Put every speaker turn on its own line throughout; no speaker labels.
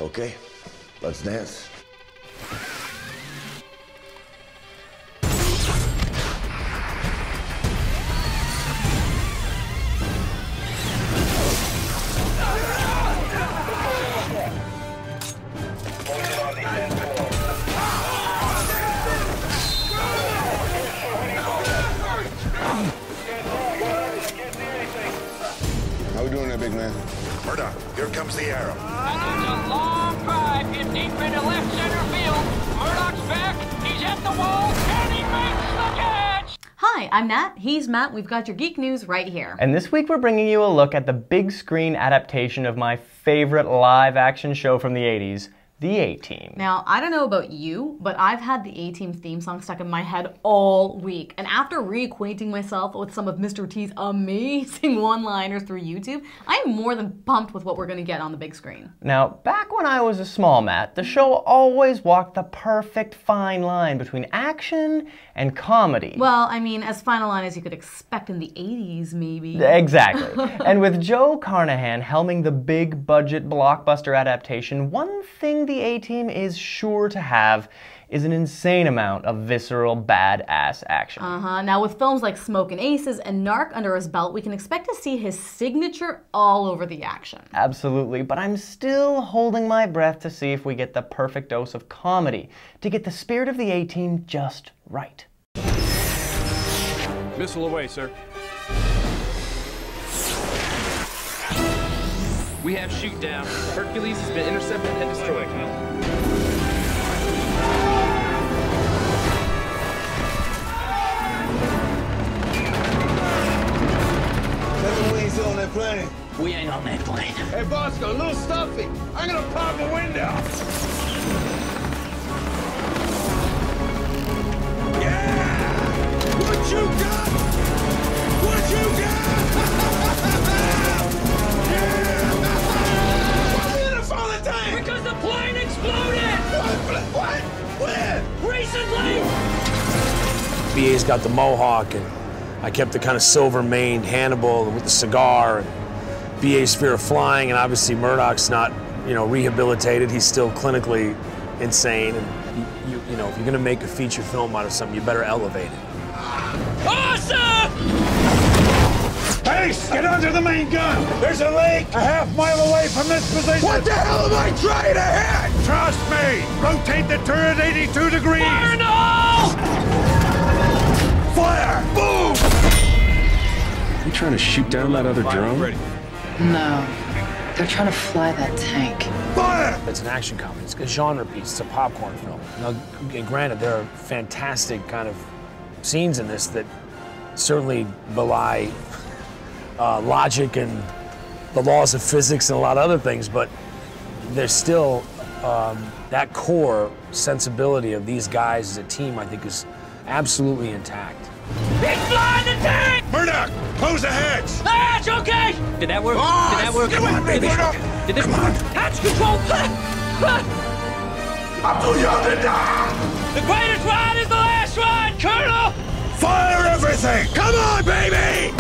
Okay, let's dance. How we doing there, big man?
Murdock, here comes the arrow.
That's a long drive in deep into left center field. Murdock's back, he's at the wall, and he makes the catch!
Hi, I'm Nat, he's Matt, we've got your geek news right here.
And this week we're bringing you a look at the big screen adaptation of my favorite live action show from the 80s, The A-Team.
Now, I don't know about you, but I've had the A-Team theme song stuck in my head all week. And after reacquainting myself with some of Mr. T's amazing one-liners through YouTube, I'm more than pumped with what we're going to get on the big screen.
Now, back when I was a small Matt, the show always walked the perfect fine line between action and comedy.
Well, I mean, as fine a line as you could expect in the 80s, maybe.
Exactly. And with Joe Carnahan helming the big budget blockbuster adaptation, one thing the A-Team is sure to have is an insane amount of visceral, badass action.
Now with films like Smokin' Aces and Narc under his belt, we can expect to see his signature all over the action.
Absolutely, but I'm still holding my breath to see if we get the perfect dose of comedy to get the spirit of the A-Team just right.
Missile away, sir. We have shoot down. Hercules has been intercepted and destroyed.
We ain't still on that plane.
We ain't on that plane.
Hey, Bosco, a little stuffy. I'm gonna pop a window. Yeah! What you got? What you got?
Because the plane exploded!
What? When?
Recently!
BA's got the mohawk, and I kept the kind of silver-maned Hannibal with the cigar, and BA's fear of flying, and obviously Murdock's not, rehabilitated. He's still clinically insane, and you know, if you're gonna make a feature film out of something, you better elevate it.
Awesome!
Ace, get under the main gun! There's a lake a half-mile away from this position!
What the hell am I trying to hit?
Trust me! Rotate the turret 82 degrees!
Fire in the hole!
Fire! Boom!
You trying to shoot down that other drone?
No, they're trying to fly that tank.
Fire!
It's an action comedy. It's a genre piece. It's a popcorn film. Now, granted, there are fantastic kind of scenes in this that certainly belie logic and the laws of physics and a lot of other things, but there's still that core sensibility of these guys as a team, I think, is absolutely intact.
He's flying the tank!
Murdock, close the hatch!
The hatch, okay! Did that work? Did that work?
Come on, baby!
Did this work? Hatch control!
I'm too young to die!
The greatest ride is the last ride, Colonel!
Fire everything! Come on, baby!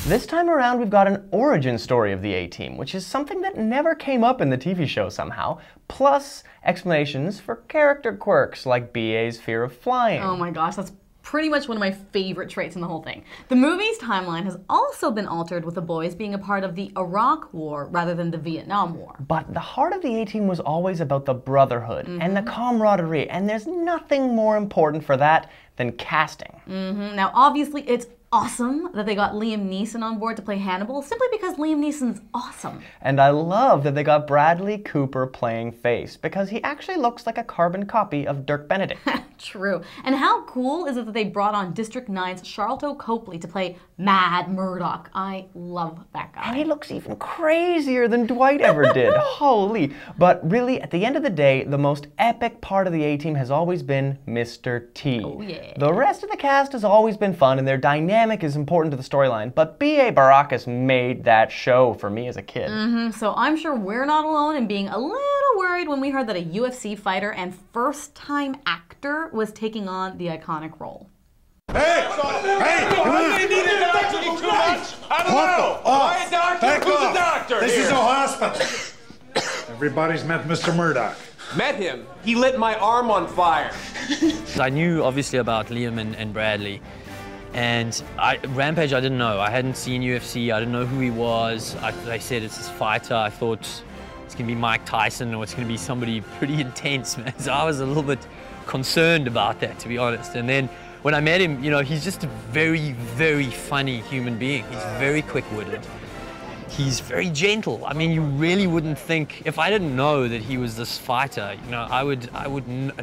This time around, we've got an origin story of the A-Team, which is something that never came up in the TV show somehow, plus explanations for character quirks like BA's fear of flying.
Oh my gosh, that's pretty much one of my favorite traits in the whole thing. The movie's timeline has also been altered with the boys being a part of the Iraq War rather than the Vietnam War.
But the heart of the A-Team was always about the brotherhood and the camaraderie, and there's nothing more important for that than casting.
Now obviously it's awesome that they got Liam Neeson on board to play Hannibal, simply because Liam Neeson's awesome.
And I love that they got Bradley Cooper playing Face, because he actually looks like a carbon copy of Dirk Benedict.
True. And how cool is it that they brought on District 9's Sharlto Copley to play Mad Murdock? I love that guy.
And he looks even crazier than Dwight ever did. Holy. But really, at the end of the day, the most epic part of the A-Team has always been Mr. T.
Oh yeah.
The rest of the cast has always been fun, and their dynamic is important to the storyline, but B.A. Baracus made that show for me as a kid.
So I'm sure we're not alone in being a little worried when we heard that a UFC fighter and first-time actor was taking on the iconic role.
Hey, come on.
They needed a doctor too much. I don't know. Why a doctor?
Back
Who's
off.
a doctor?
This
here?
is no hospital. Everybody's met Mr. Murdock.
Met him. He lit my arm on fire.
I knew obviously about Liam and Bradley, and Rampage I didn't know. I hadn't seen UFC. I didn't know who he was. They said it's this fighter. I thought it's gonna be Mike Tyson or it's gonna be somebody pretty intense, man. So I was a little bit concerned about that, to be honest. And then when I met him, you know, he's just a very, very funny human being. He's very quick-witted. He's very gentle. I mean, you really wouldn't think, if I didn't know that he was this fighter, you know, I would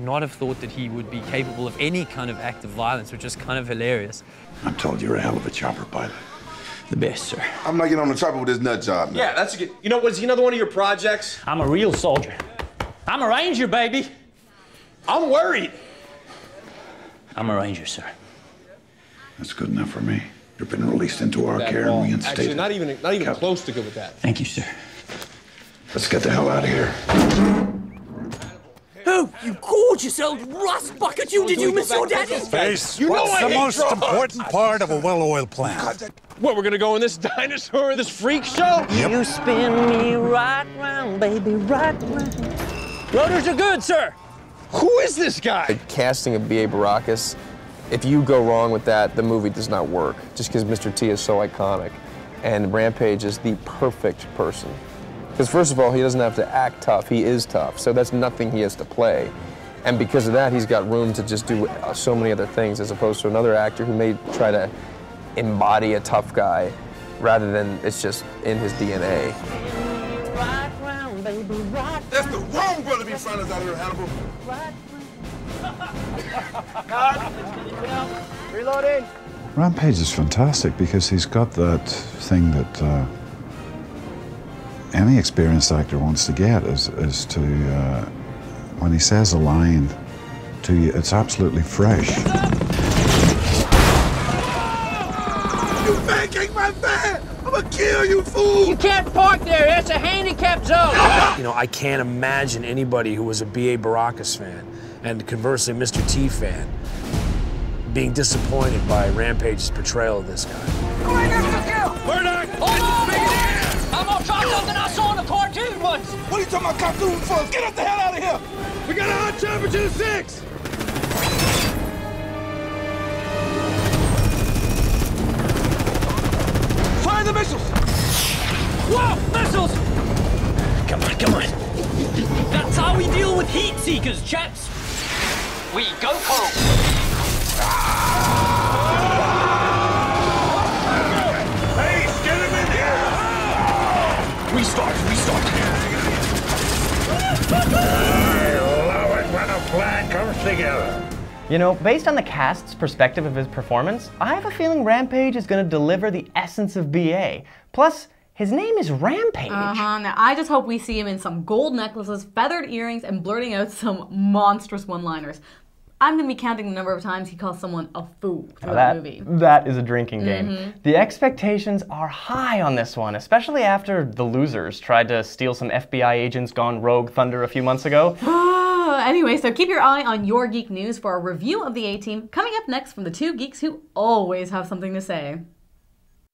not have thought that he would be capable of any kind of act of violence, which is kind of hilarious.
I'm told you're a hell of a chopper pilot.
The best, sir.
I'm not getting on the chopper with this nut job, man.
Yeah, that's a good. You know, was he another one of your projects?
I'm a real soldier. I'm a Ranger, baby.
I'm worried.
I'm a Ranger, sir.
That's good enough for me. You've been released into our care and reinstated.
Actually, not even close to good with that.
Thank you, sir.
Let's get the hell out of here.
Oh, you gorgeous old rust bucket! Did you miss your daddy?
Face,
You know
what's
I
the
hate
most
drugs.
important part of a well-oiled plant?
What, we're gonna go in this dinosaur, this freak show?
Yep.
You spin me right round, baby, right round. Rotors are good, sir.
Who is this guy?
Casting of B.A. Baracus, if you go wrong with that, the movie does not work, just because Mr. T is so iconic. And Rampage is the perfect person. Because first of all, he doesn't have to act tough, he is tough, so that's nothing he has to play. And because of that, he's got room to just do so many other things, as opposed to another actor who may try to embody a tough guy, rather than it's just in his DNA.
Right round, baby, right.
That's the wrong brother be finding us out here, Hannibal.
Reloading.
Rampage is fantastic because he's got that thing that any experienced actor wants to get, is to, when he says a line to you, it's absolutely fresh.
You pancake my van! I'm gonna kill you, fool!
You can't park there. That's a handicapped zone.
You know, I can't imagine anybody who was a B.A. Baracus fan and conversely Mr. T fan being disappointed by Rampage's portrayal of this guy.
Murdock!
Hold on! I'm gonna try something I saw in a cartoon once.
What are you talking about cartoon for? Get us the hell out of here!
We got a hot chopper to the 6! Fire the missiles!
Whoa, missiles! Come on, come on. That's how we deal with heat seekers, chaps.
We go home.
Hey, get him in here!
Restart.
I love it when a plan comes together.
You know, based on the cast's perspective of his performance, I have a feeling Rampage is going to deliver the essence of BA. Plus, his name is Rampage.
Now, I just hope we see him in some gold necklaces, feathered earrings, and blurting out some monstrous one-liners. I'm going to be counting the number of times he calls someone a fool through the movie.
That is a drinking game. The expectations are high on this one, especially after The Losers tried to steal some FBI agents gone rogue thunder a few months ago.
Anyway, so keep your eye on Your Geek News for a review of the A-Team, coming up next from the two geeks who always have something to say.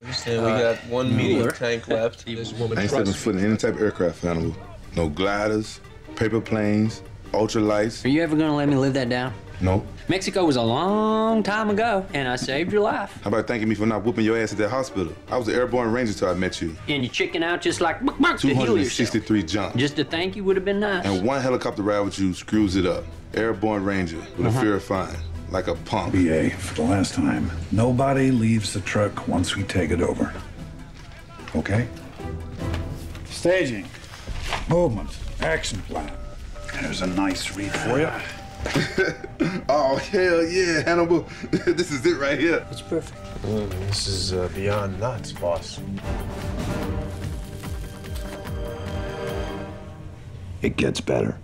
We got one medium tank left.
I ain't stepping foot in any type of aircraft, Hannibal. No gliders, paper planes, ultralights.
Are you ever gonna let me live that down?
No.
Mexico was a long time ago, and I saved your life.
How about thanking me for not whooping your ass at that hospital? I was an airborne ranger till I met you.
And you chicken out just like to heal yourself.
263 jumps.
Just to thank you would have been nice.
And one helicopter ride with you screws it up. Airborne ranger with a fear of flying, like a punk.
BA, for the last time, nobody leaves the truck once we take it over. Okay? Staging, movement, action plan. There's a nice read for you.
Oh, hell yeah, Hannibal. This is it right here.
It's perfect.
This is beyond nuts, boss.
It gets better.